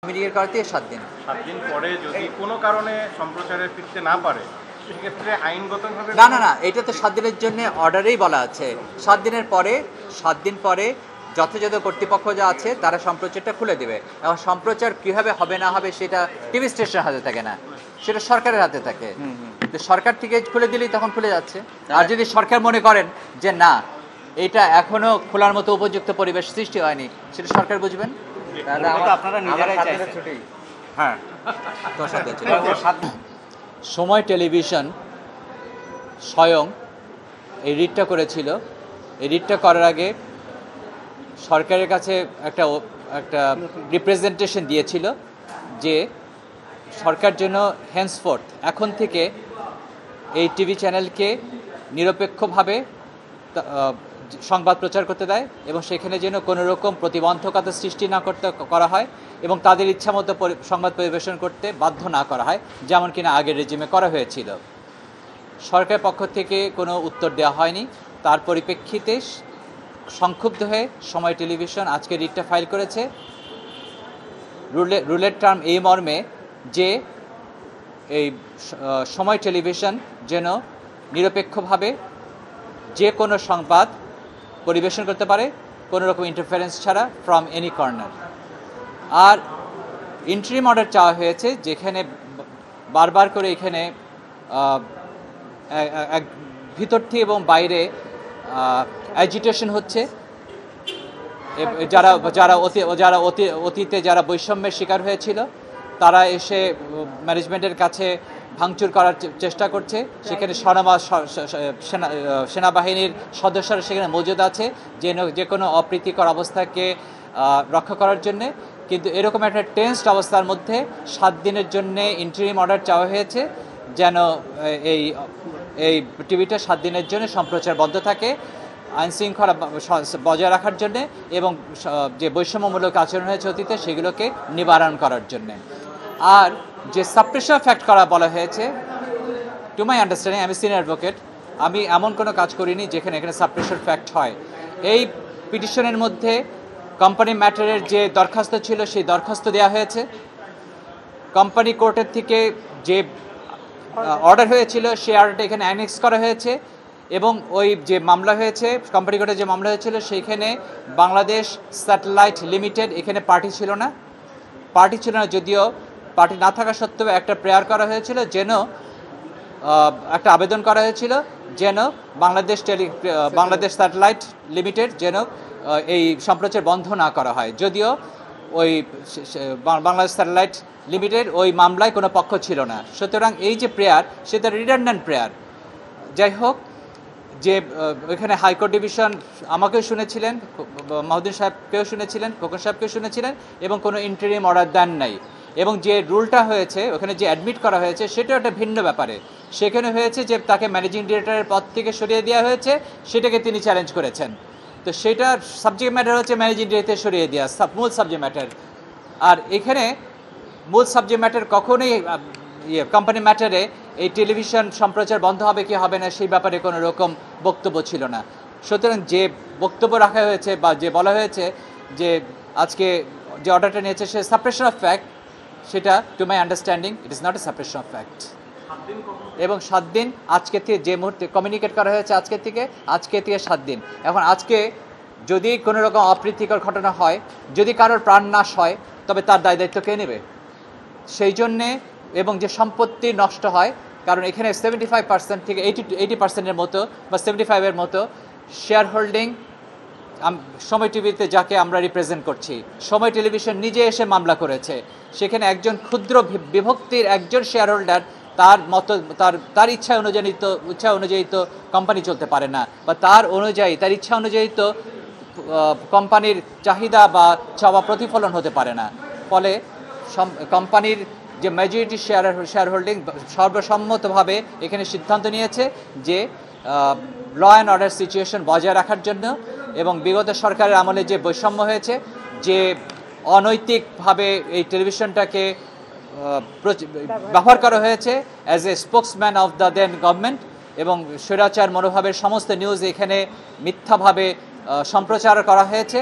মিডিয়ার করতে 7 দিন। 7 দিন পরে যদি কোনো কারণে সম্প্রচারে ফিরতে না পারে সেক্ষেত্রে আইনগতভাবে না, এটা তো 7 দিনের জন্য অর্ডারেই বলা আছে। 7 দিনের পরে 7 দিন পরে যথাযথ কর্তৃপক্ষ যা আছে তারা সম্প্রচারটা খুলে দেবে। এবং সম্প্রচার কীভাবে হবে না হবে সেটা টিভি স্টেশনের হাতে থাকে না, সেটা সরকারের হাতে থাকে। তো সরকার থেকে খুলে দিলেই তখন খুলে যাচ্ছে। আর যদি সরকার মনে করেন যে না এটা এখনো খোলার মতো উপযুক্ত পরিবেশ সৃষ্টি হয়নি, সেটা সরকার বুঝবেন। আপনারা নিজেরাই চাইছেন। হ্যাঁ, সময় টেলিভিশন স্বয়ং এই রিটটা করেছিল। এই রিটটা করার আগে সরকারের কাছে একটা রিপ্রেজেন্টেশন দিয়েছিল যে সরকার যেন হেন্সফোর্থ এখন থেকে এই টিভি চ্যানেলকে নিরপেক্ষভাবে সংবাদ প্রচার করতে দেয় এবং সেখানে যেন কোনো রকম প্রতিবন্ধকতা সৃষ্টি না করা হয় এবং তাদের ইচ্ছামতো সংবাদ পরিবেশন করতে বাধ্য না করা হয়, যেমন কিনা আগের রেজিমে করা হয়েছিল। সরকারের পক্ষ থেকে কোনো উত্তর দেওয়া হয়নি। তার পরিপ্রেক্ষিতে সংক্ষুব্ধ হয়ে সময় টেলিভিশন আজকে রিটটা ফাইল করেছে রুলের টার্ম এই মর্মে যে এই সময় টেলিভিশন যেন নিরপেক্ষভাবে যে কোনো সংবাদ পরিবেশন করতে পারে কোনো রকম ইন্টারফারেন্স ছাড়া ফ্রম এনি কর্নার। আর ইন্টারিম অর্ডার চাওয়া হয়েছে, যেখানে বারবার করে এখানে ভিতর থেকে এবং বাইরে অ্যাজিটেশন হচ্ছে। যারা অতীতে যারা বৈষম্যের শিকার হয়েছিল তারা এসে ম্যানেজমেন্টের কাছে ভাঙচুর করার চেষ্টা করছে। সেখানে সেনাবাহিনীর সদস্যরা সেখানে মজুদ আছে যে কোনো অপ্রীতিকর অবস্থাকে রক্ষা করার জন্যে। কিন্তু এরকম একটা টেন্সড অবস্থার মধ্যে 7 দিনের জন্যে ইন্টারিম অর্ডার চাওয়া হয়েছে যেন এই টিভিটা 7 দিনের জন্য সম্প্রচার বন্ধ থাকে আইনশৃঙ্খলা বজায় রাখার জন্যে এবং যে বৈষম্যমূলক আচরণ হয়েছে অতীতে সেগুলোকে নিবারণ করার জন্যে। আর যে সাপ্রেশন ফ্যাক্ট করা বলা হয়েছে, টু মাই আন্ডারস্ট্যান্ডিং, আমি সিনিয়র অ্যাডভোকেট, আমি এমন কোনো কাজ করিনি যেখানে এখানে সাপ্রেশন ফ্যাক্ট হয়। এই পিটিশনের মধ্যে কোম্পানি ম্যাটারের যে দরখাস্ত ছিল সেই দরখাস্ত দেওয়া হয়েছে। কোম্পানি কোর্টের থেকে যে অর্ডার হয়েছিল সেই অর্ডারটা এখানে অ্যানেক্স করা হয়েছে এবং ওই যে মামলা হয়েছে কোম্পানি কোর্টে যে মামলা হয়েছিল সেইখানে বাংলাদেশ স্যাটেলাইট লিমিটেড এখানে পার্টি ছিল না, যদিও পার্টি না থাকা সত্ত্বেও একটা প্রেয়ার করা হয়েছিল যেন একটা আবেদন করা হয়েছিল যেন বাংলাদেশ স্যাটেলাইট লিমিটেড যেন এই সম্প্রচার বন্ধ না করা হয়, যদিও ওই বাংলাদেশ স্যাটেলাইট লিমিটেড ওই মামলায় কোনো পক্ষ ছিল না। সুতরাং এই যে প্রেয়ার সেটা রিডান্ডেন্ট প্রেয়ার। যাই হোক, যে এখানে হাইকোর্ট ডিভিশন আমাকেও শুনেছিলেন, মাহমুদ্দিন সাহেবকেও শুনেছিলেন, খোকন সাহেবকেও শুনেছিলেন এবং কোনো ইন্টারিম অর্ডার দেন নাই। এবং যে রুলটা হয়েছে ওখানে যে অ্যাডমিট করা হয়েছে সেটাও একটা ভিন্ন ব্যাপারে। সেখানে হয়েছে যে তাকে ম্যানেজিং ডিরেক্টরের পদ থেকে সরিয়ে দেওয়া হয়েছে, সেটাকে তিনি চ্যালেঞ্জ করেছেন। তো সেটার সাবজেক্ট ম্যাটার হচ্ছে ম্যানেজিং ডিরেক্টর সরিয়ে দেওয়া, মূল সাবজেক্ট ম্যাটার। আর এখানে মূল সাবজেক্ট ম্যাটার কখনোই কোম্পানি ম্যাটারে এই টেলিভিশন সম্প্রচার বন্ধ হবে কি হবে না সেই ব্যাপারে কোনো রকম বক্তব্য ছিল না। সুতরাং যে বক্তব্য রাখা হয়েছে বা যে বলা হয়েছে যে আজকে যে অর্ডারটা নিয়েছে সে সাপ্রেশন অফ ফ্যাক্ট, সেটা to my understanding it is not a suppression of fact. এবং 7 দিন আজকে থেকে যে মুহূর্তে কমিউনিকেট করা হয়েছে আজকে থেকে 7 দিন। এখন আজকে যদি কোনো রকম অপ্রীতিকর ঘটনা হয়, যদি কারোর প্রাণ নাশ হয়, তবে তার দায় দায়িত্ব কে নেবে? সেই জন্যে এবং যে সম্পত্তি নষ্ট হয়, কারণ এখানে 75% থেকে 80% মতো বা 75-এর মতো শেয়ার হোল্ডিং সময় টিভিতে যাকে আমরা রিপ্রেজেন্ট করছি, সময় টেলিভিশন নিজে এসে মামলা করেছে। সেখানে একজন ক্ষুদ্র বিভক্তির একজন শেয়ার হোল্ডার তার ইচ্ছা অনুযায়ী তো কোম্পানি চলতে পারে না, বা তার ইচ্ছা অনুযায়ী তো কোম্পানির চাহিদা বা চাওয়া প্রতিফলন হতে পারে না। ফলে কোম্পানির যে মেজরিটি শেয়ার হোল্ডিং সর্বসম্মতভাবে এখানে সিদ্ধান্ত নিয়েছে যে ল অ্যান্ড অর্ডার সিচুয়েশন বজায় রাখার জন্য এবং বিগত সরকারের আমলে যে বৈষম্য হয়েছে, যে অনৈতিকভাবে এই টেলিভিশনটাকে ব্যবহার করা হয়েছে as a spokesman of the then government এবং স্বৈরাচার মনোভাবের সমস্ত নিউজ এখানে মিথ্যাভাবে সম্প্রচার করা হয়েছে,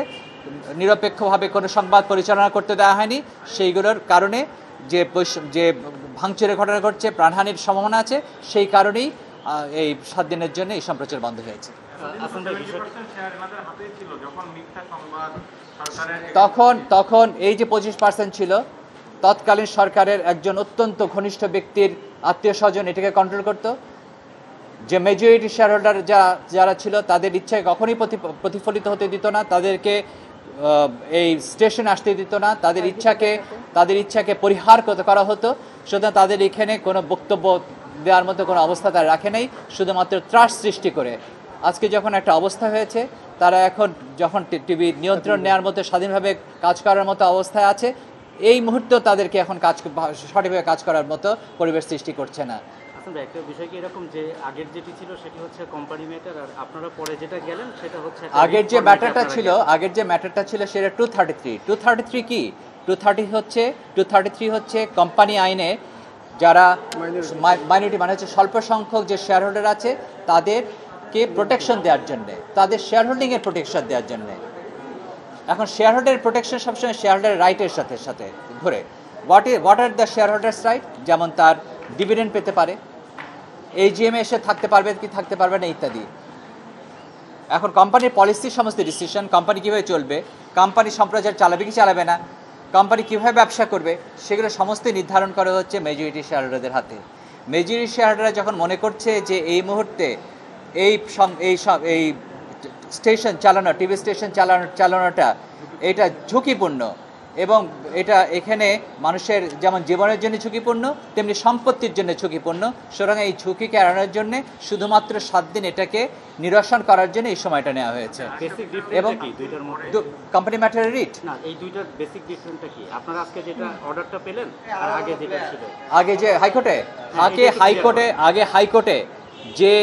নিরপেক্ষভাবে কোনো সংবাদ পরিচালনা করতে দেওয়া হয়নি, সেইগুলোর কারণে যে ভাঙচুরের ঘটনা ঘটছে, প্রাণহানির সম্ভাবনা আছে, সেই কারণেই এই 7 দিনের জন্য এই সম্প্রচার বন্ধ হয়েছে। তখন এই যে 25% ছিল, তৎকালীন সরকারের একজন অত্যন্ত ঘনিষ্ঠ ব্যক্তির আত্মীয় স্বজন এটাকে কন্ট্রোল করত। যে মেজরিটি শেয়ার হোল্ডার যারা ছিল তাদের ইচ্ছায় কখনোই প্রতিফলিত হতে দিত না, তাদেরকে এই স্টেশনে আসতে দিত না, তাদের ইচ্ছাকে পরিহার করা হতো। সুতরাং তাদের এখানে কোনো বক্তব্য দেওয়ার মতো কোনো অবস্থা তারা রাখে নাই, শুধুমাত্র ত্রাস সৃষ্টি করে। আজকে যখন একটা অবস্থা হয়েছে, তারা এখন যখন টিভি নিয়ন্ত্রণ নেওয়ার মতো, স্বাধীনভাবে কাজ করার মতো অবস্থায় আছে, এই মুহূর্তেও তাদেরকে এখন সঠিকভাবে কাজ করার মতো পরিবেশ সৃষ্টি করছে না। আসলে একটা বিষয় কি এরকম যে আগের যেটি ছিল সেটি হচ্ছে কোম্পানি ম্যাটার, আর আপনারা পরে যেটা গেলেন সেটা হচ্ছে আগের যে ম্যাটারটা ছিল সেটা 233 কি 233 হচ্ছে কোম্পানি আইনে যারা মাইনরিটি মানে হচ্ছে স্বল্প সংখ্যক যে শেয়ার হোল্ডার আছে তাদেরকে প্রোটেকশন দেওয়ার জন্য, তাদের শেয়ার হোল্ডিংয়ের প্রোটেকশন দেওয়ার জন্য। এখন শেয়ার হোল্ডারের প্রোটেকশন সবসময় শেয়ার হোল্ডারের রাইটের সাথে ঘুরে। What are the share holders right? যেমন তার ডিভিডেন্ড পেতে পারে, AGM এসে থাকতে পারবে কি থাকতে পারবে না ইত্যাদি। এখন কোম্পানির পলিসির সমস্ত ডিসিশন, কোম্পানি কীভাবে চলবে, কোম্পানি সম্প্রচার চালাবে কি চালাবে না, কোম্পানি কীভাবে ব্যবসা করবে, সেগুলো সমস্তই নির্ধারণ করা হচ্ছে মেজরিটি শেয়ার হোল্ডারদের হাতে। মেজরিটি শেয়ার হোল্ডাররা যখন মনে করছে যে এই মুহূর্তে এই স্টেশন চালানো, টিভি স্টেশন চালানোটা এটা ঝুঁকিপূর্ণ এবং এটা এখানে মানুষের যেমন জীবনের জন্য ঝুঁকিপূর্ণ তেমনি সম্পত্তির জন্য ঝুঁকিপূর্ণ, সুতরাং এই ঝুঁকিকে এড়ানোর জন্য শুধুমাত্র 7 দিন এটাকে নিরসন করার জন্য এই সময়টা নেওয়া হয়েছে। এবং কোম্পানি ম্যাটারের রিট না, এই দুইটার বেসিক ডিফারেন্সটা কি? আপনারা আজকে যেটা অর্ডারটা পেলেন আর আগে যেটা ছিল, আগে যে হাইকোর্টে যে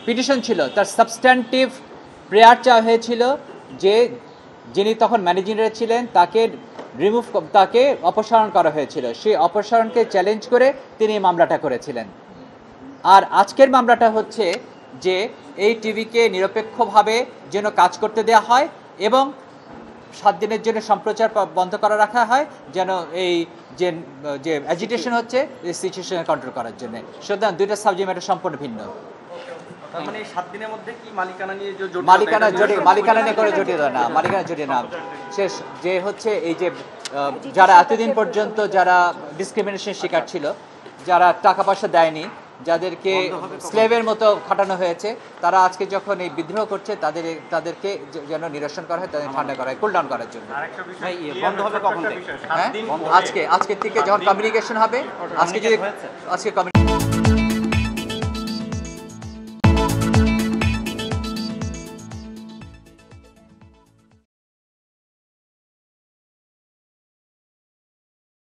পিটিশন ছিল তার সাবস্ট্যান্টিভ প্রেয়ার চাওয়া হয়েছিল যে যিনি তখন ম্যানেজিং ডিরেক্টর ছিলেন তাকে অপসারণ করা হয়েছিল। সেই অপসারণকে চ্যালেঞ্জ করে তিনি এই মামলাটা করেছিলেন। আর আজকের মামলাটা হচ্ছে যে এই টিভিকে নিরপেক্ষভাবে যেন কাজ করতে দেওয়া হয় এবং 7 দিনের জন্য সম্প্রচার বন্ধ করা রাখা হয়, যেন এই যে অ্যাজিটেশন হচ্ছে এই সিচুয়েশন কন্ট্রোল করার জন্য। সুতরাং দুইটা সাবজেক্ট ম্যাটার সম্পূর্ণ ভিন্ন। মানে 7 দিনের মধ্যে কি মালিকানা নিয়ে মালিকানা নিয়ে করে জটিল না, মালিকানা জটিল না। শেষ যে হচ্ছে এই যে যারা এতদিন পর্যন্ত যারা ডিসক্রিমিনেশন শিকার ছিল, যারা টাকা পয়সা দেয়নি, যাদেরকে স্লেভের মতো খাটানো হয়েছে, তারা আজকে যখন এই বিদ্রোহ করছে তাদেরকে যেন নিরসন করা হয়, তাদের ঠান্ডা করা হয়, কুল ডাউন করার জন্য। বন্ধ হবে কখন? হ্যাঁ, আজকের থেকে যখন কমিউনিকেশন হবে, আজকে